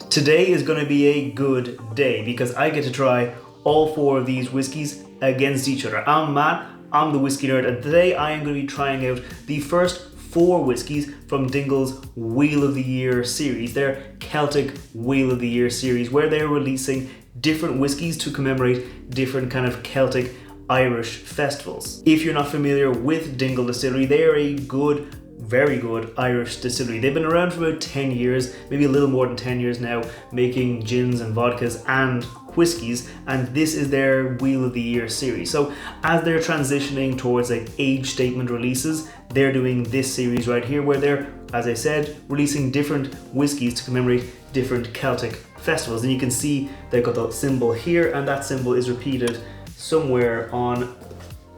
Today is going to be a good day because I get to try all four of these whiskies against each other. I'm Matt, I'm the whiskey nerd, and today I am going to be trying out the first four whiskies from Dingle's Wheel of the Year series, their Celtic Wheel of the Year series, where they're releasing different whiskies to commemorate different kind of Celtic Irish festivals. If you're not familiar with Dingle Distillery, they are a good, very good Irish distillery. They've been around for about 10 years, maybe a little more than 10 years now, making gins and vodkas and whiskies, and this is their Wheel of the Year series. So as they're transitioning towards like age statement releases, they're doing this series right here where they're, as I said, releasing different whiskies to commemorate different Celtic festivals. And you can see they've got the symbol here, and that symbol is repeated somewhere on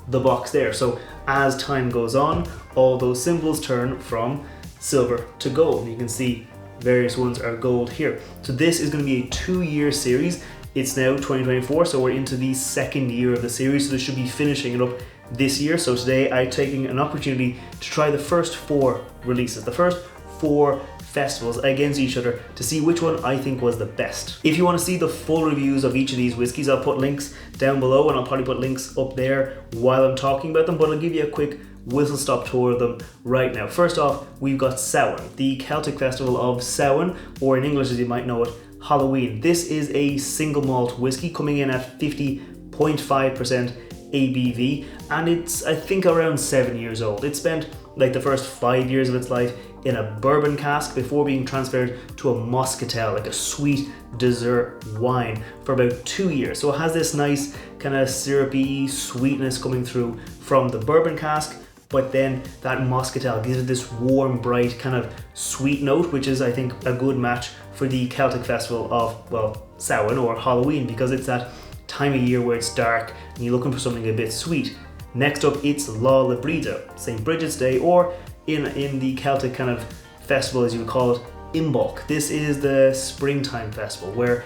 the box there. So as time goes on, all those symbols turn from silver to gold. You can see various ones are gold here. So this is going to be a 2-year series. It's now 2024, so we're into the second year of the series, so this should be finishing it up this year. So today I'm taking an opportunity to try the first 4 releases, the first 4 festivals against each other to see which one I think was the best. If you want to see the full reviews of each of these whiskies, I'll put links down below, and I'll probably put links up there while I'm talking about them, but I'll give you a quick whistle stop tour of them right now. First off, we've got Samhain, the Celtic festival of Samhain, or in English as you might know it, Halloween. This is a single malt whiskey coming in at 50.5% ABV, and it's I think around 7 years old. It spent like the first 5 years of its life in a bourbon cask before being transferred to a muscatel, like a sweet dessert wine, for about 2 years. So it has this nice kind of syrupy sweetness coming through from the bourbon cask, but then that muscatel gives it this warm, bright kind of sweet note, which is I think a good match for the Celtic festival of, well, Samhain or Halloween, because it's that time of year where it's dark and you're looking for something a bit sweet. Next up, it's Lá le Bríde, St. Bridget's Day, or in the Celtic kind of festival, as you would call it, Imbolc. This is the springtime festival where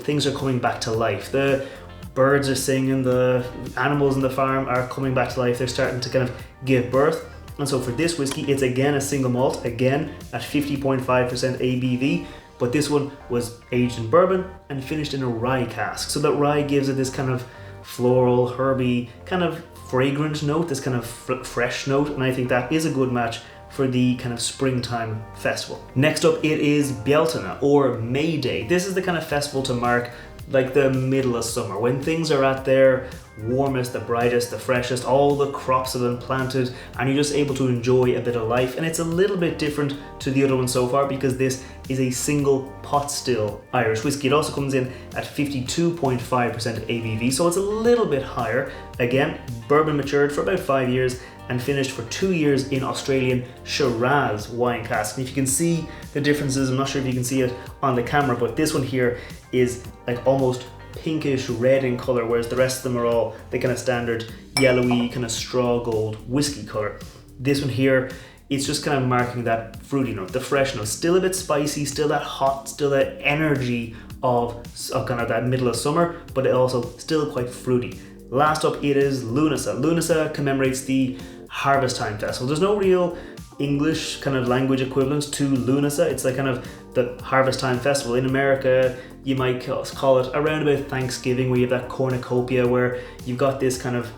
things are coming back to life. The birds are singing, the animals in the farm are coming back to life. They're starting to kind of give birth. And so for this whiskey, it's again a single malt, again at 50.5% ABV, but this one was aged in bourbon and finished in a rye cask. So that rye gives it this kind of floral, herby, kind of fragrant note, this kind of fresh note, and I think that is a good match for the kind of springtime festival. Next up, it is Bealtaine, or May Day. This is the kind of festival to mark like the middle of summer, when things are at their warmest, the brightest, the freshest, all the crops have been planted, and you're just able to enjoy a bit of life. And it's a little bit different to the other one so far because this is a single pot still Irish whiskey. It also comes in at 52.5% ABV, so it's a little bit higher. Again, bourbon matured for about 5 years and finished for 2 years in Australian Shiraz wine cask. And if you can see the differences, I'm not sure if you can see it on the camera, but this one here is like almost pinkish red in color, whereas the rest of them are all the kind of standard yellowy kind of straw gold whiskey color. This one here, it's just kind of marking that fruity note, the fresh note, still a bit spicy, still that hot, still that energy of kind of that middle of summer, but it also still quite fruity. Last up, it is Lunasa. Lunasa commemorates the Harvest Time Festival. There's no real English kind of language equivalent to Lunasa. It's like kind of the Harvest Time Festival. In America, you might call it around about Thanksgiving, where you have that cornucopia, where you've got this kind of,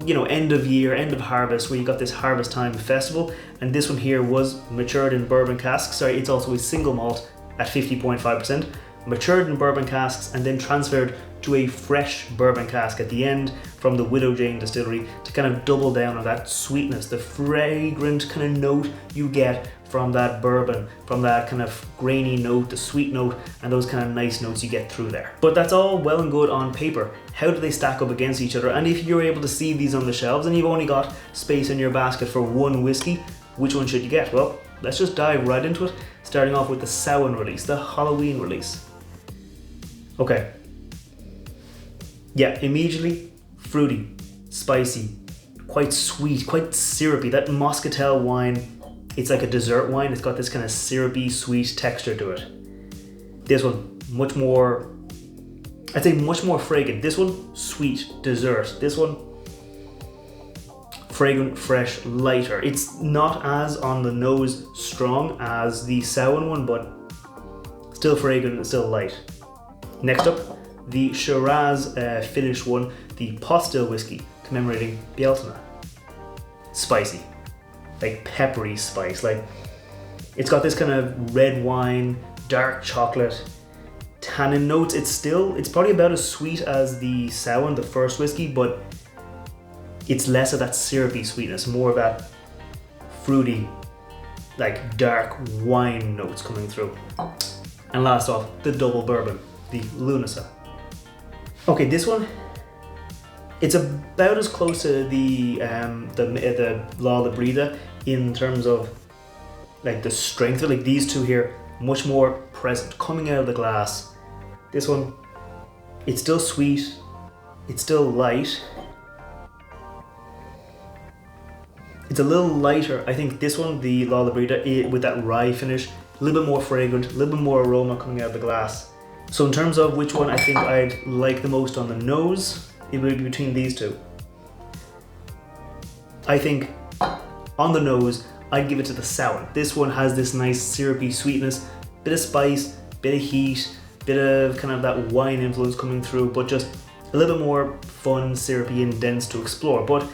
you know, end of year, end of harvest, where you got this Harvest Time Festival. And this one here was matured in bourbon casks. Sorry, it's also a single malt at 50.5%, matured in bourbon casks and then transferred to a fresh bourbon cask at the end from the Widow Jane distillery to kind of double down on that sweetness, the fragrant kind of note you get from that bourbon, from that kind of grainy note, the sweet note, and those kind of nice notes you get through there. But that's all well and good on paper. How do they stack up against each other? And if you're able to see these on the shelves and you've only got space in your basket for one whiskey, which one should you get? Well, let's just dive right into it, starting off with the Samhain release, the Halloween release. Okay. Yeah, immediately fruity, spicy, quite sweet, quite syrupy. That muscatel wine, it's like a dessert wine. It's got this kind of syrupy, sweet texture to it. This one, much more, I'd say much more fragrant. This one, sweet, dessert. This one, fragrant, fresh, lighter. It's not as on the nose strong as the Samhain one, but Still fragrant and still light. Next up, the Shiraz finished one, the pot still whiskey, commemorating Bealtaine. Spicy, like peppery spice. Like it's got this kind of red wine, dark chocolate, tannin notes. It's probably about as sweet as the Samhain, the first whiskey, but it's less of that syrupy sweetness, more of that fruity, like dark wine notes coming through. And last off, the double bourbon, the Lunasa. Okay, this one, it's about as close to the La le Bride in terms of like the strength. Like these two here, much more present, coming out of the glass. This one, it's still sweet, it's still light. It's a little lighter. I think this one, the La le Bride, with that rye finish, a little bit more fragrant, a little bit more aroma coming out of the glass. So in terms of which one I think I'd like the most on the nose, it would be between these two. I think on the nose, I'd give it to the Samhain. This one has this nice syrupy sweetness, bit of spice, bit of heat, bit of kind of that wine influence coming through, but just a little bit more fun, syrupy and dense to explore. But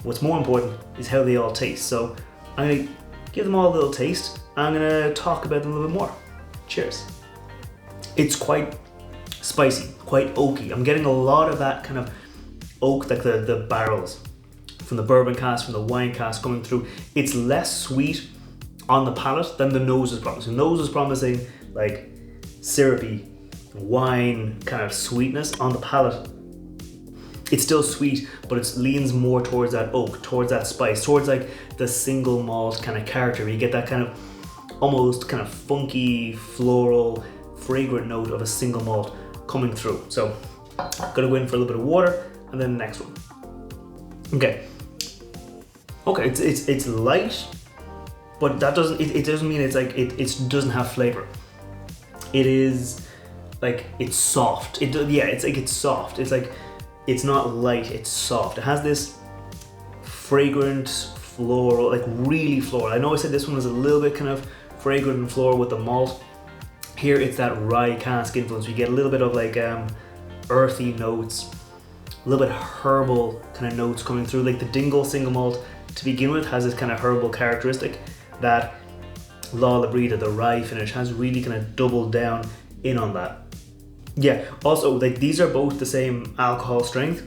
what's more important is how they all taste. So I'm gonna give them all a little taste. I'm gonna talk about them a little bit more. Cheers. It's quite spicy, quite oaky. I'm getting a lot of that kind of oak, like the barrels from the bourbon cask, from the wine cask coming through. It's less sweet on the palate than the nose is promising. The nose is promising like syrupy wine kind of sweetness. On the palate, it's still sweet, but it leans more towards that oak, towards that spice, towards like the single malt kind of character. You get that kind of almost kind of funky, floral, fragrant note of a single malt coming through. So I'm gonna go in for a little bit of water and then the next one. Okay, it's light, but that doesn't mean it's like it doesn't have flavor. It is like it's soft. It's like it's soft. It's like it's not light, it's soft. It has this fragrant, floral, like really floral. I know I said this one was a little bit kind of fragrant and floral with the malt. Here it's that rye cask influence. We get a little bit of like earthy notes, a little bit herbal kind of notes coming through. Like the Dingle single malt to begin with has this kind of herbal characteristic that La le Bride, the rye finish, has really kind of doubled down in on that. Yeah, also like these are both the same alcohol strength.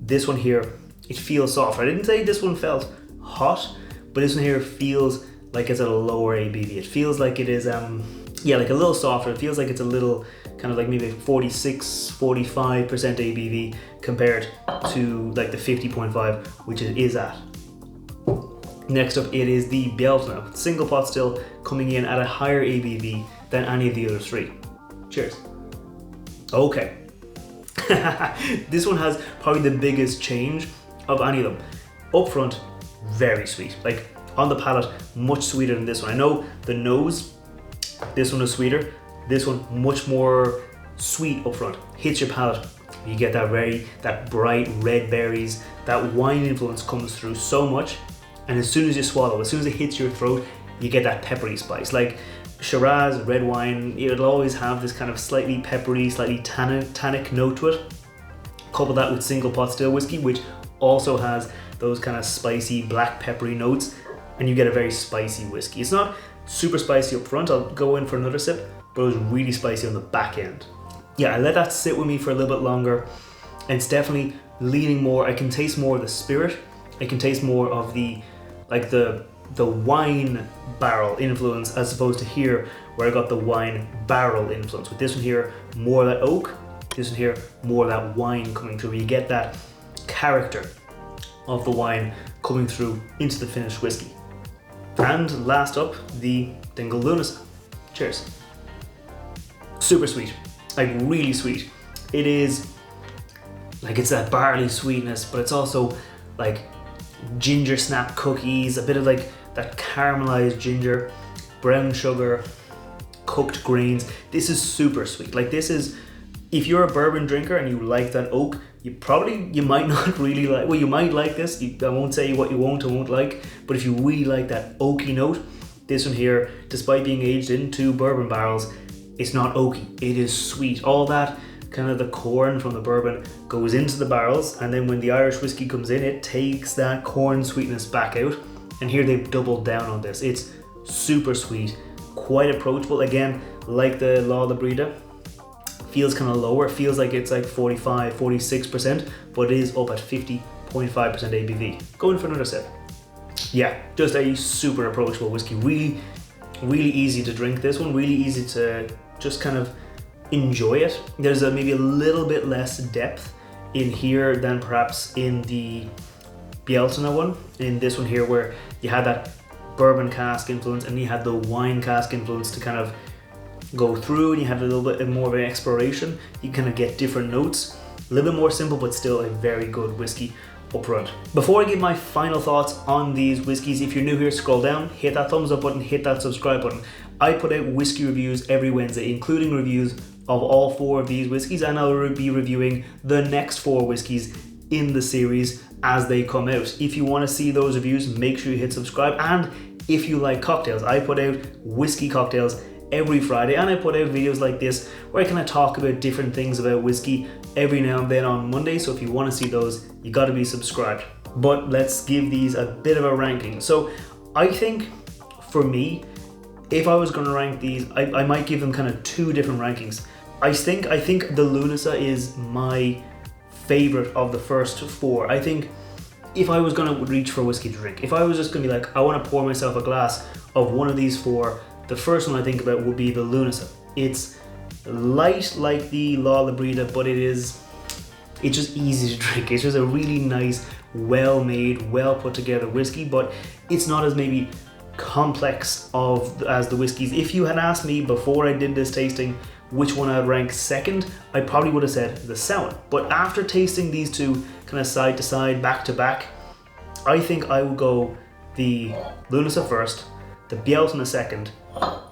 This one here, it feels soft. I didn't say this one felt hot, but this one here feels like it's at a lower ABV. It feels like it is like a little softer. It feels like it's a little kind of like maybe 46-45% ABV compared to like the 50.5, which it is at. Next up, it is the Bealtaine, single pot still, coming in at a higher ABV than any of the other three. Cheers. Okay. This one has probably the biggest change of any of them. Up front, very sweet. Like on the palate, much sweeter than this one. I know the nose, this one is sweeter. This one much more sweet up front. Hits your palate. You get that bright red berries. That wine influence comes through so much. And as soon as you swallow, as soon as it hits your throat, you get that peppery spice. Like Shiraz, red wine, it'll always have this kind of slightly peppery, slightly tannic note to it. Couple that with single pot still whiskey, which also has those kind of spicy black peppery notes, and you get a very spicy whiskey. It's not super spicy up front. I'll go in for another sip, but it was really spicy on the back end. Yeah, I let that sit with me for a little bit longer, and it's definitely leaning more. I can taste more of the spirit. I can taste more of the wine barrel influence as opposed to here where I got the wine barrel influence. With this one here, more of that oak. This one here, more of that wine coming through. You get that character of the wine coming through into the finished whiskey. And last up, the Dingle Lúnasa. Cheers. Super sweet, like really sweet. It is like it's that barley sweetness, but it's also like ginger snap cookies, a bit of like that caramelized ginger, brown sugar, cooked grains. This is super sweet. Like this is, if you're a bourbon drinker and you like that oak, you might not really like, well, you might like this. I won't say what you won't and won't like, but if you really like that oaky note, this one here, despite being aged in 2 bourbon barrels, It's not oaky, it is sweet. All that kind of the corn from the bourbon goes into the barrels, and then when the Irish whiskey comes in, it takes that corn sweetness back out. And here they've doubled down on this. It's super sweet, quite approachable. Again, like the La le Bride, feels kind of lower. It feels like it's like 45, 46%, but it is up at 50.5% ABV. Going for another sip. Yeah, just a super approachable whiskey. Really, really easy to drink this one. Really easy to just kind of enjoy it. There's maybe a little bit less depth in here than perhaps in the Bealtaine one. In this one here, where you had that bourbon cask influence and you had the wine cask influence to kind of go through, and you have a little bit more of an exploration. You kind of get different notes. A little bit more simple, but still a very good whiskey up front. Before I give my final thoughts on these whiskeys, if you're new here, scroll down, hit that thumbs up button, hit that subscribe button. I put out whiskey reviews every Wednesday, including reviews of all 4 of these whiskeys, and I'll be reviewing the next 4 whiskeys in the series as they come out. If you want to see those reviews, make sure you hit subscribe. And if you like cocktails, I put out whiskey cocktails every Friday, and I put out videos like this where I kind of talk about different things about whiskey every now and then on Monday. So if you want to see those, you got to be subscribed. But let's give these a bit of a ranking. So I think for me, if I was going to rank these, I might give them kind of 2 different rankings. I think the Lunasa is my favorite of the first 4. I think if I was going to reach for whiskey to drink, if I was just going to be like, I want to pour myself a glass of one of these 4, the first one I think about would be the Lunasa. It's light like the La le Bride, but it's just easy to drink. It's just a really nice, well-made, well-put together whiskey, but it's not as maybe complex as the whiskeys. If you had asked me before I did this tasting which one I'd rank second, I probably would have said the Samhain. But after tasting these 2 kind of side to side, back to back, I think I will go the Lunasa first, the Bealtaine second,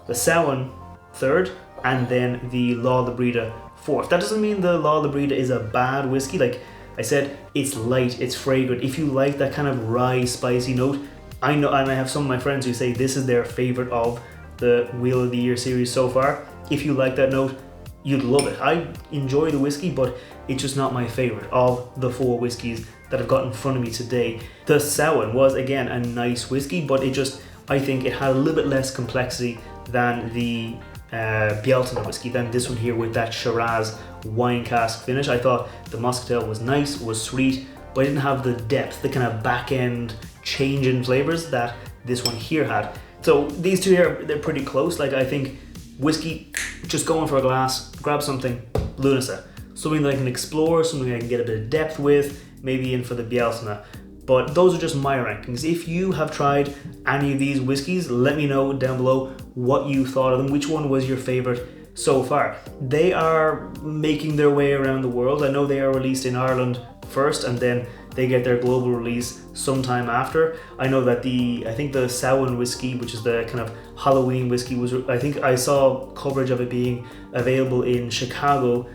the Samhain third, and then the La le Bride fourth. That doesn't mean the La le Bride is a bad whiskey. Like I said, it's light, it's fragrant. If you like that kind of rye, spicy note, I know, and I have some of my friends who say this is their favorite of the Wheel of the Year series so far. If you like that note, you'd love it. I enjoy the whiskey, but it's just not my favorite of the 4 whiskeys that I've got in front of me today. The Samhain was again a nice whiskey, but I think it had a little bit less complexity than the Bealtaine whiskey, than this one here with that Shiraz wine cask finish. I thought the Muscatel was nice, was sweet, but it didn't have the depth, the kind of back end change in flavors that this one here had. So these 2 here, they're pretty close. Like I think whiskey, just going for a glass, grab something, Lunasa. Something that I can explore, something I can get a bit of depth with, maybe in for the Bealtaine. But those are just my rankings. If you have tried any of these whiskeys, let me know down below what you thought of them. Which one was your favorite so far? They are making their way around the world. I know they are released in Ireland first, and then they get their global release sometime after. I know that I think the Samhain whiskey, which is the kind of Halloween whiskey, I think I saw coverage of it being available in Chicago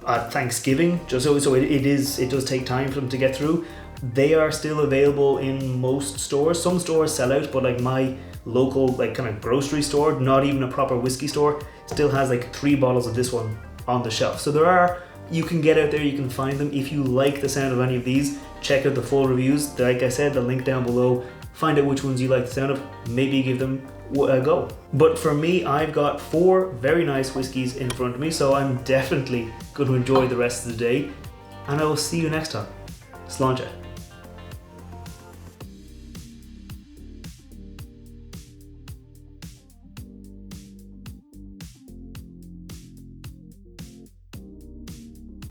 at Thanksgiving. So it does take time for them to get through. They are still available in most stores. Some stores sell out, but like my local like kind of grocery store, not even a proper whiskey store, still has like 3 bottles of this one on the shelf. So you can get out there, you can find them. If you like the sound of any of these, check out the full reviews. Like I said, the link down below. Find out which ones you like the sound of, maybe give them a go. But for me, I've got 4 very nice whiskeys in front of me, so I'm definitely going to enjoy the rest of the day, and I will see you next time. Sláinte.